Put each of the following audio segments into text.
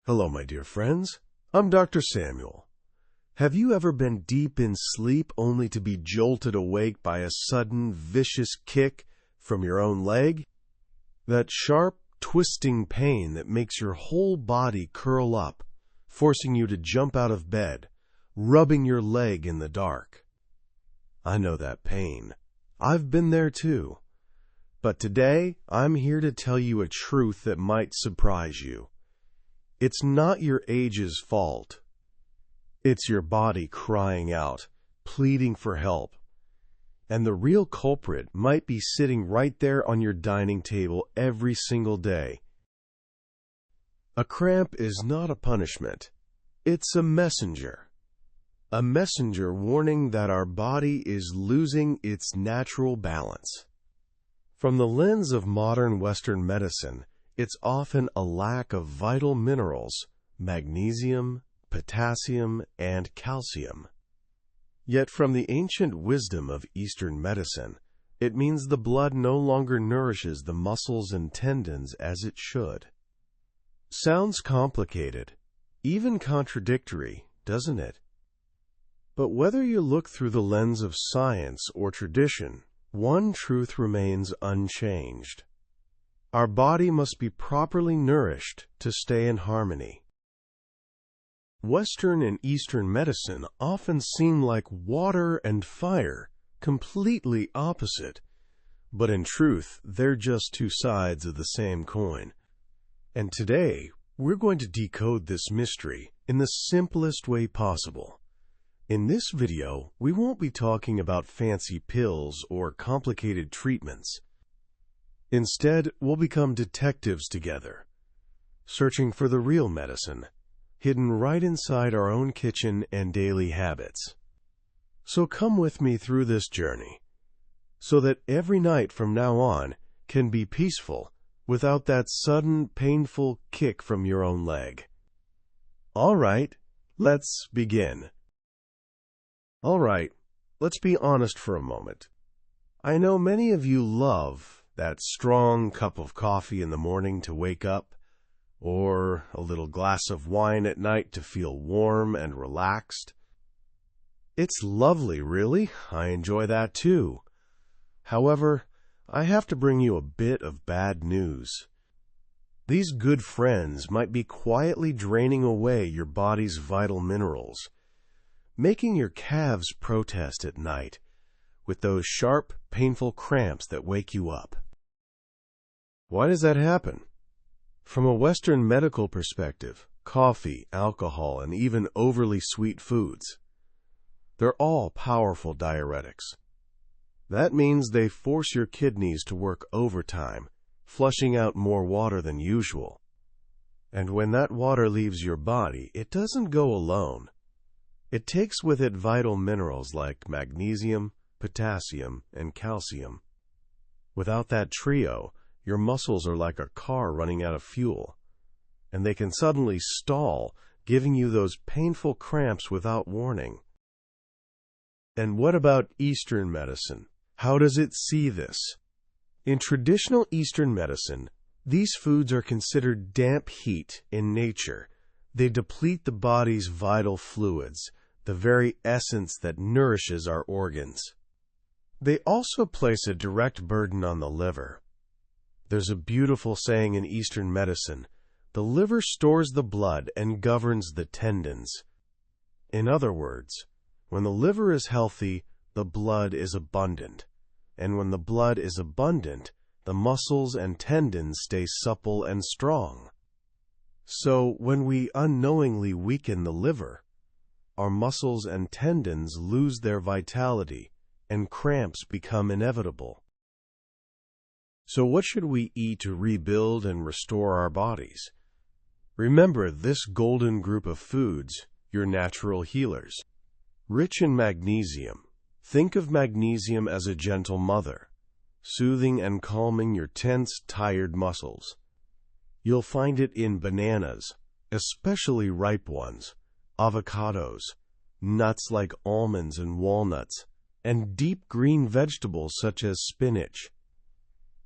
Hello, my dear friends. I'm Dr. Samuel. Have you ever been deep in sleep only to be jolted awake by a sudden, vicious kick from your own leg? That sharp, twisting pain that makes your whole body curl up, forcing you to jump out of bed, rubbing your leg in the dark. I know that pain. I've been there too. But today, I'm here to tell you a truth that might surprise you. It's not your age's fault. It's your body crying out, pleading for help. And the real culprit might be sitting right there on your dining table every single day. A cramp is not a punishment. It's a messenger. A messenger warning that our body is losing its natural balance. From the lens of modern Western medicine, it's often a lack of vital minerals, magnesium, potassium, and calcium. Yet from the ancient wisdom of Eastern medicine, it means the blood no longer nourishes the muscles and tendons as it should. Sounds complicated, even contradictory, doesn't it? But whether you look through the lens of science or tradition, one truth remains unchanged. Our body must be properly nourished to stay in harmony. Western and Eastern medicine often seem like water and fire, completely opposite, but in truth, they're just two sides of the same coin. And today, we're going to decode this mystery in the simplest way possible. In this video, we won't be talking about fancy pills or complicated treatments. Instead, we'll become detectives together, searching for the real medicine, hidden right inside our own kitchen and daily habits. So come with me through this journey, so that every night from now on can be peaceful without that sudden, painful kick from your own leg. All right, let's begin. All right, let's be honest for a moment. I know many of you love that strong cup of coffee in the morning to wake up, or a little glass of wine at night to feel warm and relaxed. It's lovely, really. I enjoy that too. However, I have to bring you a bit of bad news. These good friends might be quietly draining away your body's vital minerals, making your calves protest at night with those sharp, painful cramps that wake you up. Why does that happen? From a Western medical perspective, coffee, alcohol, and even overly sweet foods, they're all powerful diuretics. That means they force your kidneys to work overtime, flushing out more water than usual. And when that water leaves your body, it doesn't go alone. It takes with it vital minerals like magnesium, potassium, and calcium. Without that trio, your muscles are like a car running out of fuel, and they can suddenly stall, giving you those painful cramps without warning. And what about Eastern medicine? How does it see this? In traditional Eastern medicine, these foods are considered damp heat in nature. They deplete the body's vital fluids, the very essence that nourishes our organs. They also place a direct burden on the liver. There's a beautiful saying in Eastern medicine, the liver stores the blood and governs the tendons. In other words, when the liver is healthy, the blood is abundant. And when the blood is abundant, the muscles and tendons stay supple and strong. So when we unknowingly weaken the liver, our muscles and tendons lose their vitality, and cramps become inevitable. So what should we eat to rebuild and restore our bodies? Remember this golden group of foods, your natural healers. Rich in magnesium. Think of magnesium as a gentle mother, soothing and calming your tense, tired muscles. You'll find it in bananas, especially ripe ones, avocados, nuts like almonds and walnuts, and deep green vegetables such as spinach.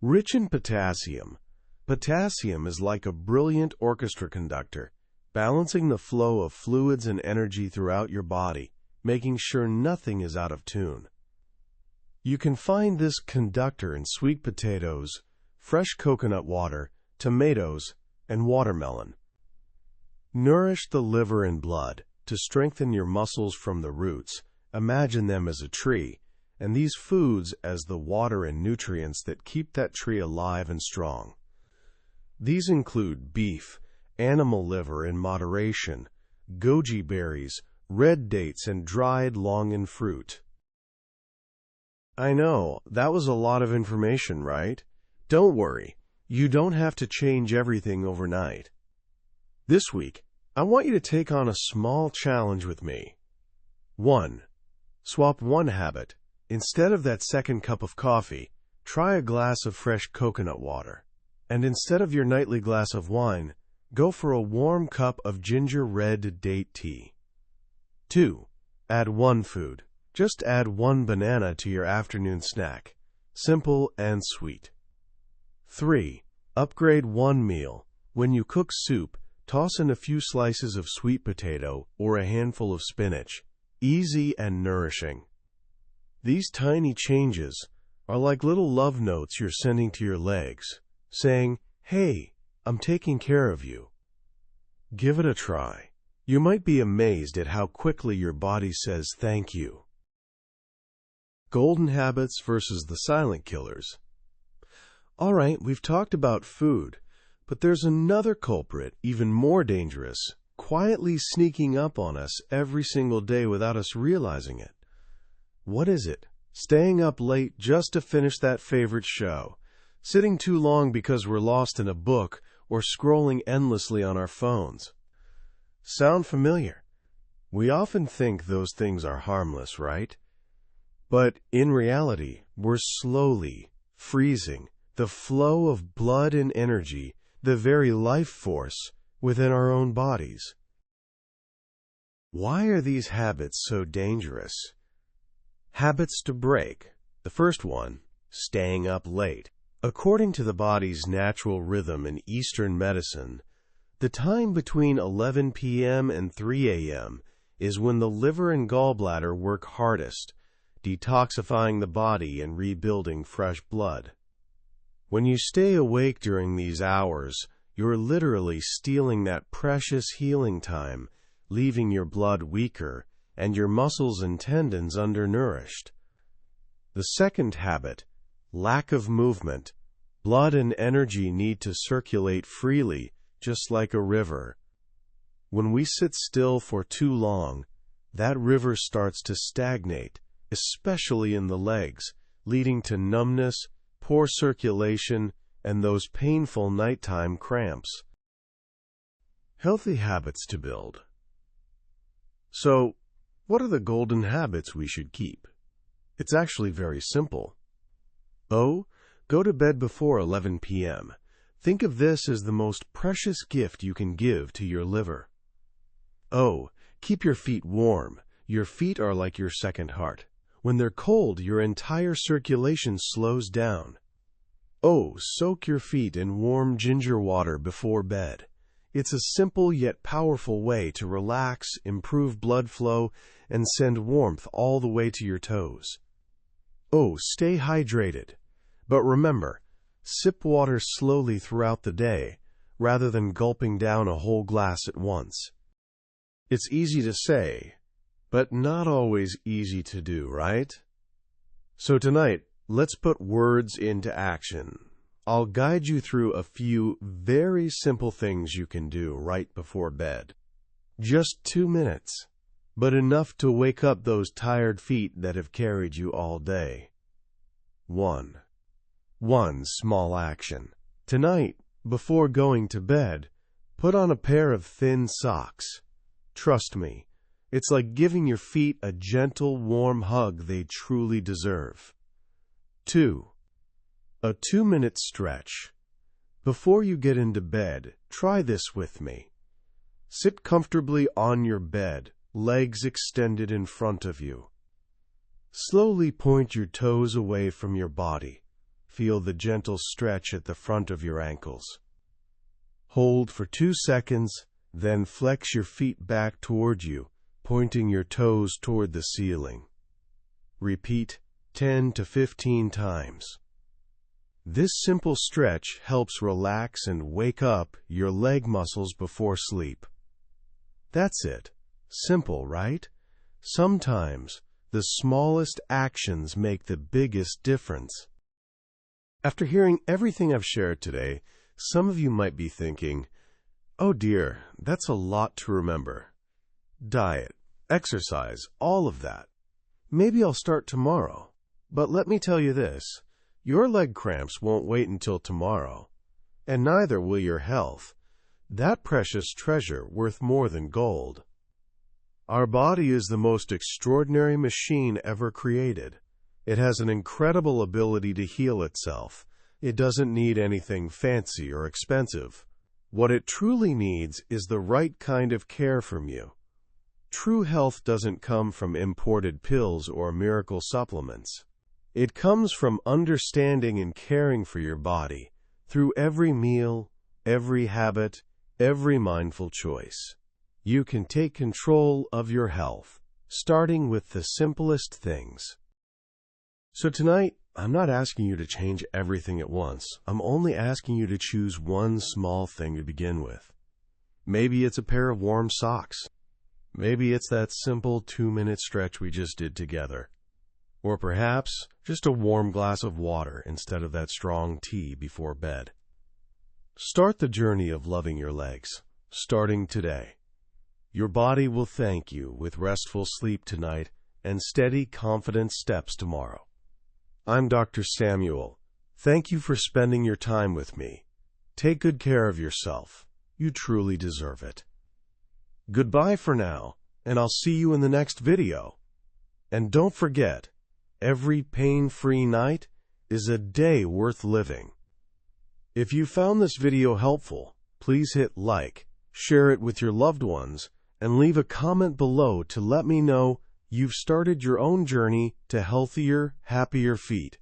Rich in potassium. Potassium is like a brilliant orchestra conductor, balancing the flow of fluids and energy throughout your body, making sure nothing is out of tune. You can find this conductor in sweet potatoes, fresh coconut water, tomatoes, and watermelon. Nourish the liver and blood to strengthen your muscles from the roots. Imagine them as a tree, and these foods as the water and nutrients that keep that tree alive and strong. These include beef, animal liver in moderation, goji berries, red dates, and dried longan fruit. I know, that was a lot of information, right? Don't worry, you don't have to change everything overnight. This week, I want you to take on a small challenge with me. 1. Swap one habit. Instead of that second cup of coffee, try a glass of fresh coconut water. And instead of your nightly glass of wine, go for a warm cup of ginger red date tea. 2. Add one food. Just add one banana to your afternoon snack. Simple and sweet. 3. Upgrade one meal. When you cook soup, toss in a few slices of sweet potato or a handful of spinach. Easy and nourishing. These tiny changes are like little love notes you're sending to your legs, saying, "Hey, I'm taking care of you." Give it a try. You might be amazed at how quickly your body says thank you. Golden habits versus the silent killers. All right, we've talked about food, but there's another culprit, even more dangerous, quietly sneaking up on us every single day without us realizing it. What is it? Staying up late just to finish that favorite show, sitting too long because we're lost in a book, or scrolling endlessly on our phones. Sound familiar? We often think those things are harmless, right? But in reality, we're slowly freezing the flow of blood and energy, the very life force within our own bodies. Why are these habits so dangerous? Habits to break. The first one, staying up late. According to the body's natural rhythm in Eastern medicine, the time between 11 p.m. and 3 a.m. is when the liver and gallbladder work hardest, detoxifying the body and rebuilding fresh blood. When you stay awake during these hours, you're literally stealing that precious healing time, leaving your blood weaker and your muscles and tendons undernourished. The second habit, lack of movement. Blood and energy need to circulate freely, just like a river. When we sit still for too long, that river starts to stagnate, especially in the legs, leading to numbness, poor circulation, and those painful nighttime cramps. Healthy habits to build. So, what are the golden habits we should keep? It's actually very simple. O. Go to bed before 11 p.m. Think of this as the most precious gift you can give to your liver. O. Keep your feet warm. Your feet are like your second heart. When they're cold, your entire circulation slows down. O. Soak your feet in warm ginger water before bed. It's a simple yet powerful way to relax, improve blood flow, and send warmth all the way to your toes. O. Stay hydrated. But remember, sip water slowly throughout the day, rather than gulping down a whole glass at once. It's easy to say, but not always easy to do, right? So tonight, let's put words into action. I'll guide you through a few very simple things you can do right before bed. Just 2 minutes, but enough to wake up those tired feet that have carried you all day. 1. One small action. Tonight, before going to bed, put on a pair of thin socks. Trust me, it's like giving your feet a gentle, warm hug they truly deserve. 2. A 2-minute stretch. Before you get into bed, try this with me. Sit comfortably on your bed, legs extended in front of you. Slowly point your toes away from your body. Feel the gentle stretch at the front of your ankles. Hold for 2 seconds, Then flex your feet back toward you, pointing your toes toward the ceiling. Repeat 10 to 15 times. This simple stretch helps relax and wake up your leg muscles before sleep. That's it. Simple, right? Sometimes the smallest actions make the biggest difference. After hearing everything I've shared today, some of you might be thinking, "Oh dear, that's a lot to remember. Diet, exercise, all of that. Maybe I'll start tomorrow." But let me tell you this, your leg cramps won't wait until tomorrow, and neither will your health, that precious treasure worth more than gold. Our body is the most extraordinary machine ever created. It has an incredible ability to heal itself. It doesn't need anything fancy or expensive. What it truly needs is the right kind of care from you. True health doesn't come from imported pills or miracle supplements. It comes from understanding and caring for your body through every meal, every habit, every mindful choice. You can take control of your health, starting with the simplest things. So tonight, I'm not asking you to change everything at once. I'm only asking you to choose one small thing to begin with. Maybe it's a pair of warm socks. Maybe it's that simple 2-minute stretch we just did together. Or perhaps just a warm glass of water instead of that strong tea before bed. Start the journey of loving your legs, starting today. Your body will thank you with restful sleep tonight and steady, confident steps tomorrow. I'm Dr. Samuel. Thank you for spending your time with me. Take good care of yourself. You truly deserve it. Goodbye for now, and I'll see you in the next video. And don't forget, every pain-free night is a day worth living. If you found this video helpful, please hit like, share it with your loved ones, and leave a comment below to let me know you've started your own journey to healthier, happier feet.